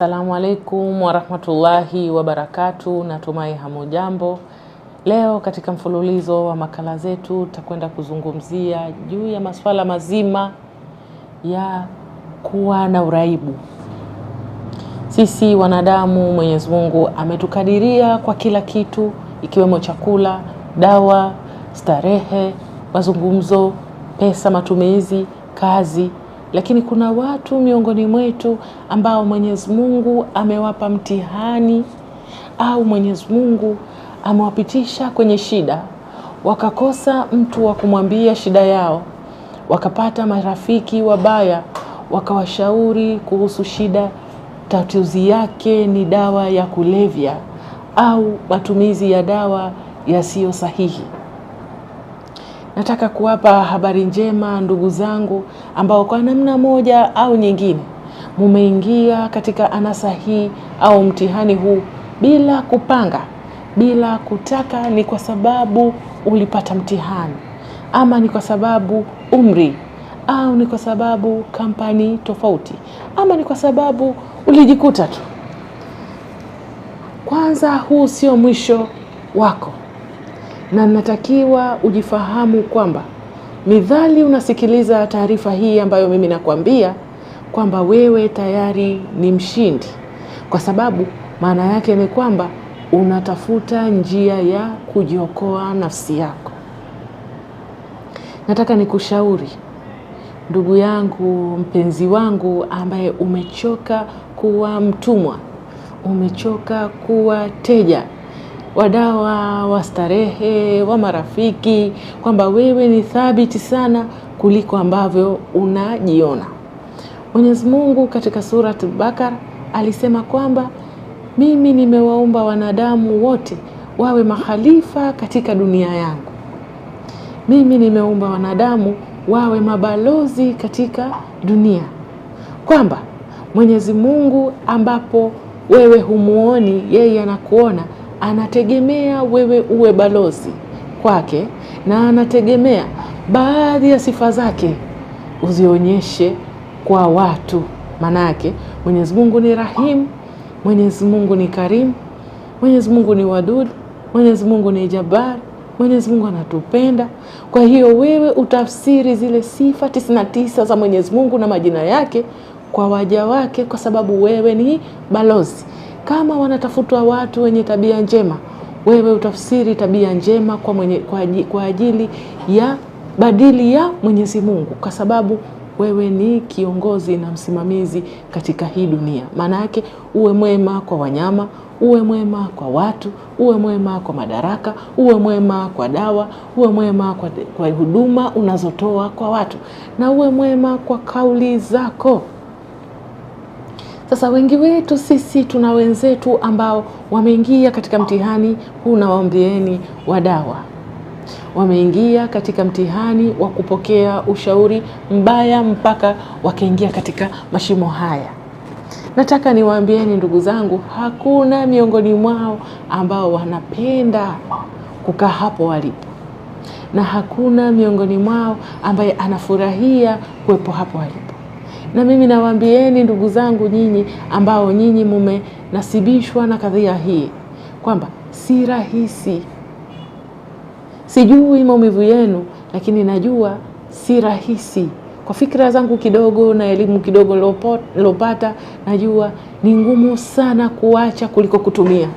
Assalamu alaikum warahmatullahi wabarakatuh. Natumai hamujambo. Leo katika mfululizo wa makala zetu tutakwenda kuzungumzia juu ya masuala mazima ya kuwa na uraibu. Sisi wanadamu Mwenyezi Mungu ametukadiria kwa kila kitu, ikiwemo chakula, dawa, starehe, mazungumzo, pesa, matumizi, kazi. Lakini kuna watu miongoni mwetu ambao Mwenyezi Mungu amewapa mtihani au Mwenyezi Mungu amewapitisha kwenye shida, wakakosa mtu wa kumwambia shida yao, wakapata marafiki wabaya, wakawashauri kuhusu shida, tatuzi yake ni dawa ya kulevya au matumizi ya dawa yasiyo sahihi. Nataka kuwapa habari njema ndugu zangu ambao kwa namna moja au nyingine mumeingia katika anasa hii au mtihani huu bila kupanga, bila kutaka. Ni kwa sababu ulipata mtihani, ama ni kwa sababu umri, au ni kwa sababu kampani tofauti, ama ni kwa sababu ulijikuta tu. Kwanza, huu sio mwisho wako, na natakiwa ujifahamu kwamba midhali unasikiliza taarifa hii ambayo mimi nakwambia kwamba wewe tayari ni mshindi, kwa sababu maana yake ni kwamba unatafuta njia ya kujiokoa nafsi yako. Nataka nikushauri ndugu yangu, mpenzi wangu, ambaye umechoka kuwa mtumwa, umechoka kuwa teja wa dawa, wa starehe, wa marafiki, kwamba wewe ni thabiti sana kuliko ambavyo unajiona. Mwenyezi Mungu katika Surat Al-Baqara alisema kwamba mimi nimewaumba wanadamu wote wawe makhalifa katika dunia yangu. Mimi nimeumba wanadamu wawe mabalozi katika dunia. Kwamba Mwenyezi Mungu ambapo wewe humuoni, yeye anakuona, anategemea wewe uwe balozi kwake, na anategemea baadhi ya sifa zake uzionyeshe kwa watu. Manake Mwenyezi Mungu ni Rahim, Mwenyezi Mungu ni Karim, Mwenyezi Mungu ni Wadud, Mwenyezi Mungu ni Jabbar, Mwenyezi Mungu anatupenda. Kwa hiyo wewe utafsiri zile sifa 99 za Mwenyezi Mungu na majina yake kwa waja wake, kwa sababu wewe ni balozi. Kama wanatafutwa watu wenye tabia njema, wewe utafsiri tabia njema kwa ajili ya badili ya Mwenyezi Mungu, kwa sababu wewe ni kiongozi na msimamizi katika hii dunia. Maana yake uwe mwema kwa wanyama, uwe mwema kwa watu, uwe mwema kwa madaraka, uwe mwema kwa dawa, uwe mwema kwa huduma unazotoa kwa watu, na uwe mwema kwa kauli zako. Sasa wengi wetu sisi tuna wenzetu ambao wameingia katika mtihani huu, na waambieni wa dawa, wameingia katika mtihani wa kupokea ushauri mbaya mpaka wakaingia katika mashimo haya. Nataka niwaambieni ndugu zangu, hakuna miongoni mwao ambao wanapenda kukaa hapo walipo, na hakuna miongoni mwao ambaye anafurahia kuwepo hapo walipo. Na mimi nawaambieni ndugu zangu, nyinyi ambao nyinyi mumenasibishwa na kadhia hii, kwamba si rahisi. Sijui maumivu yenu, lakini najua si rahisi. Kwa fikra zangu kidogo na elimu kidogo nilopata, najua ni ngumu sana kuacha kuliko kutumia.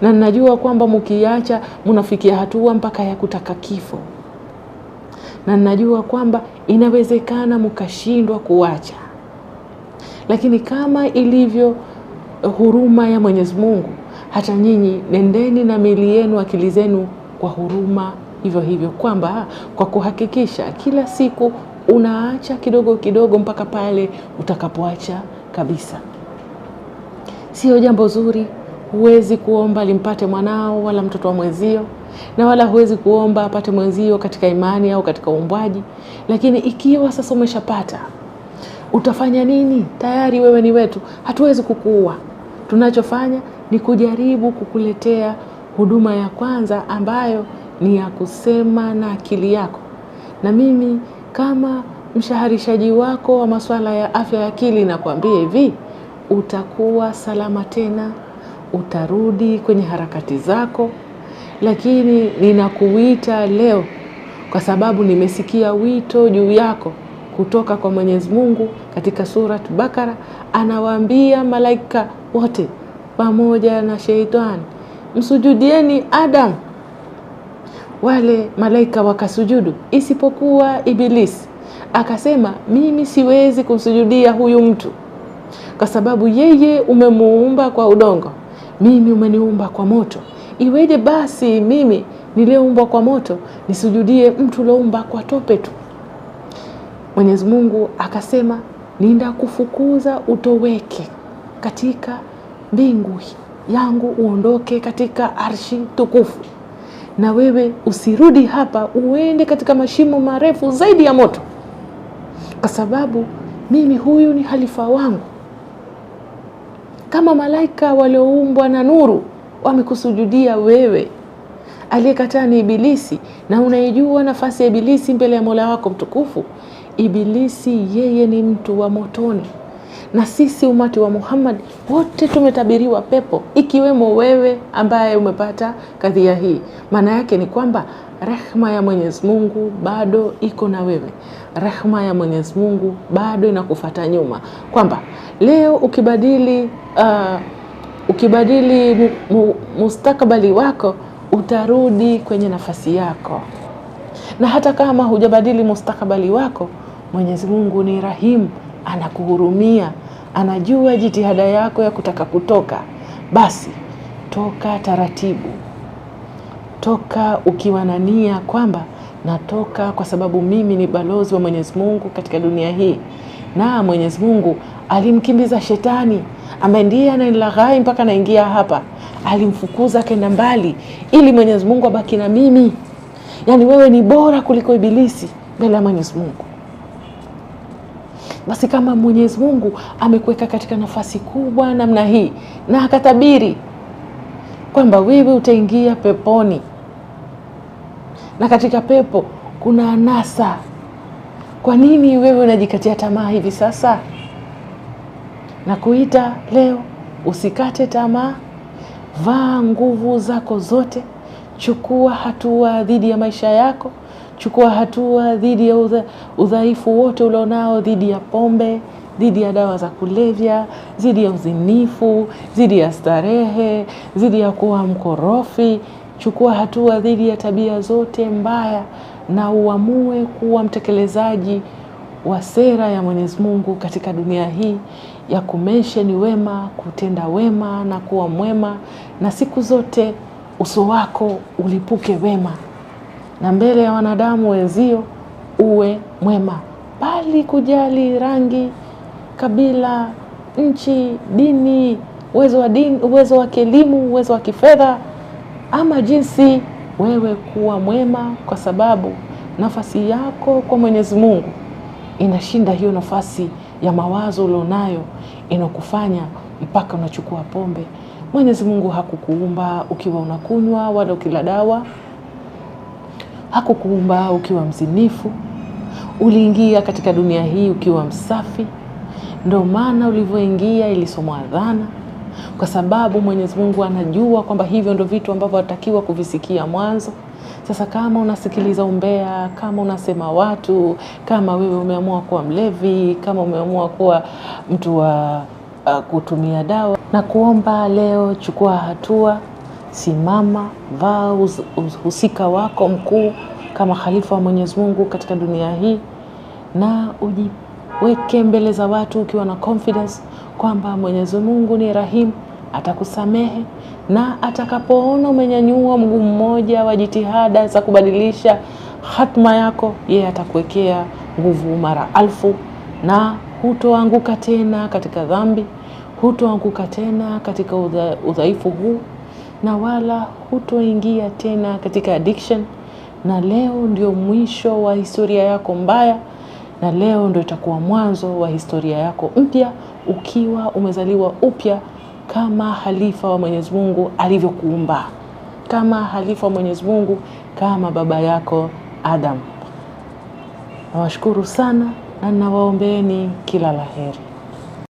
Na najua kwamba mkiacha mnafikia hatua mpaka ya kutaka kifo. Na najua kwamba inawezekana mkashindwa kuacha. Lakini kama ilivyo huruma ya Mwenyezi Mungu, hata nyinyi nendeni na mili yenu, akili zenu kwa huruma hivyo hivyo, kwamba kwa kuhakikisha kila siku unaacha kidogo kidogo mpaka pale utakapoacha kabisa. Sio jambo zuri. Huwezi kuomba limpate mwanao wala mtoto wa mwenzio, na wala huwezi kuomba apate mwenzio katika imani au katika uumbaji. Lakini ikiwa sasa umeshapata, utafanya nini? Tayari wewe ni wetu, hatuwezi kukuua. Tunachofanya ni kujaribu kukuletea huduma ya kwanza, ambayo ni ya kusema na akili yako. Na mimi kama mshaharishaji wako wa masuala ya afya ya akili nakwambia hivi, utakuwa salama tena, utarudi kwenye harakati zako. Lakini ninakuita leo kwa sababu nimesikia wito juu yako kutoka kwa Mwenyezi Mungu katika Surat Bakara. Anawaambia malaika wote pamoja na sheitani, msujudieni Adam. Wale malaika wakasujudu isipokuwa Ibilisi. Akasema, mimi siwezi kumsujudia huyu mtu kwa sababu yeye umemuumba kwa udongo, mimi umeniumba kwa moto. Iweje basi mimi niliyeumbwa kwa moto nisujudie mtu loumba kwa tope tu? Mwenyezi Mungu akasema, ninda kufukuza utoweke katika mbingu yangu, uondoke katika arshi tukufu, na wewe usirudi hapa, uende katika mashimo marefu zaidi ya moto, kwa sababu mimi huyu ni halifa wangu. Kama malaika walioumbwa na nuru wamekusujudia wewe, aliyekataa ni Ibilisi, na unaijua nafasi ya Ibilisi mbele ya Mola wako mtukufu. Ibilisi yeye ni mtu wa motoni, na sisi umati wa Muhammad wote tumetabiriwa pepo, ikiwemo wewe ambaye umepata kadhia hii. Maana yake ni kwamba rehma ya Mwenyezi Mungu bado iko na wewe, rehma ya Mwenyezi Mungu bado inakufuata nyuma, kwamba leo ukibadili mustakabali wako utarudi kwenye nafasi yako. Na hata kama hujabadili mustakabali wako, Mwenyezi Mungu ni rahimu, anakuhurumia, anajua jitihada yako ya kutaka kutoka. Basi toka taratibu, toka ukiwa na nia kwamba natoka kwa sababu mimi ni balozi wa Mwenyezi Mungu katika dunia hii. Na Mwenyezi Mungu alimkimbiza shetani ambaye ndiye ananilaghai mpaka naingia hapa, alimfukuza kenda mbali ili Mwenyezi Mungu abaki na mimi. Yani wewe ni bora kuliko Ibilisi mbele ya Mwenyezi Mungu. Basi kama Mwenyezi Mungu amekuweka katika nafasi kubwa namna hii, na akatabiri kwamba wewe utaingia peponi, na katika pepo kuna anasa, kwa nini wewe unajikatia tamaa hivi sasa? Na kuita leo usikate tamaa, vaa nguvu zako zote, chukua hatua dhidi ya maisha yako, chukua hatua dhidi ya udhaifu wote ulionao, dhidi ya pombe, dhidi ya dawa za kulevya, dhidi ya uzinifu, dhidi ya starehe, dhidi ya kuwa mkorofi. Chukua hatua dhidi ya tabia zote mbaya, na uamue kuwa mtekelezaji wa sera ya Mwenyezi Mungu katika dunia hii ya kumesha ni wema, kutenda wema na kuwa mwema, na siku zote uso wako ulipuke wema, na mbele ya wanadamu wenzio uwe mwema, bali kujali rangi, kabila, nchi, dini, uwezo wa kielimu, uwezo wa kifedha ama jinsi. Wewe kuwa mwema, kwa sababu nafasi yako kwa Mwenyezi Mungu inashinda hiyo nafasi ya mawazo ulionayo inokufanya mpaka unachukua pombe. Mwenyezi Mungu hakukuumba ukiwa unakunywa wala ukila dawa, hakukuumba ukiwa mzinifu. Uliingia katika dunia hii ukiwa msafi. Ndio maana ulivyoingia ilisomwa adhana, kwa sababu Mwenyezi Mungu anajua kwamba hivyo ndio vitu ambavyo watakiwa kuvisikia mwanzo. Sasa kama unasikiliza umbea, kama unasema watu, kama wewe umeamua kuwa mlevi, kama umeamua kuwa mtu wa kutumia dawa, na kuomba leo chukua hatua, simama, vaa uhusika wako mkuu kama khalifa wa Mwenyezi Mungu katika dunia hii, na ujiweke mbele za watu ukiwa na confidence kwamba Mwenyezi Mungu ni rahimu, atakusamehe, na atakapoona umenyanyua mguu mmoja wa jitihada za kubadilisha hatma yako, yeye atakuwekea nguvu mara alfu, na hutoanguka tena katika dhambi, hutoanguka tena katika udhaifu huu, na wala hutoingia tena katika addiction. Na leo ndio mwisho wa historia yako mbaya, na leo ndio itakuwa mwanzo wa historia yako mpya, ukiwa umezaliwa upya kama halifa wa Mwenyezi Mungu alivyokuumba, kama halifa wa Mwenyezi Mungu, kama baba yako Adam. Nawashukuru sana na nawaombeeni kila laheri.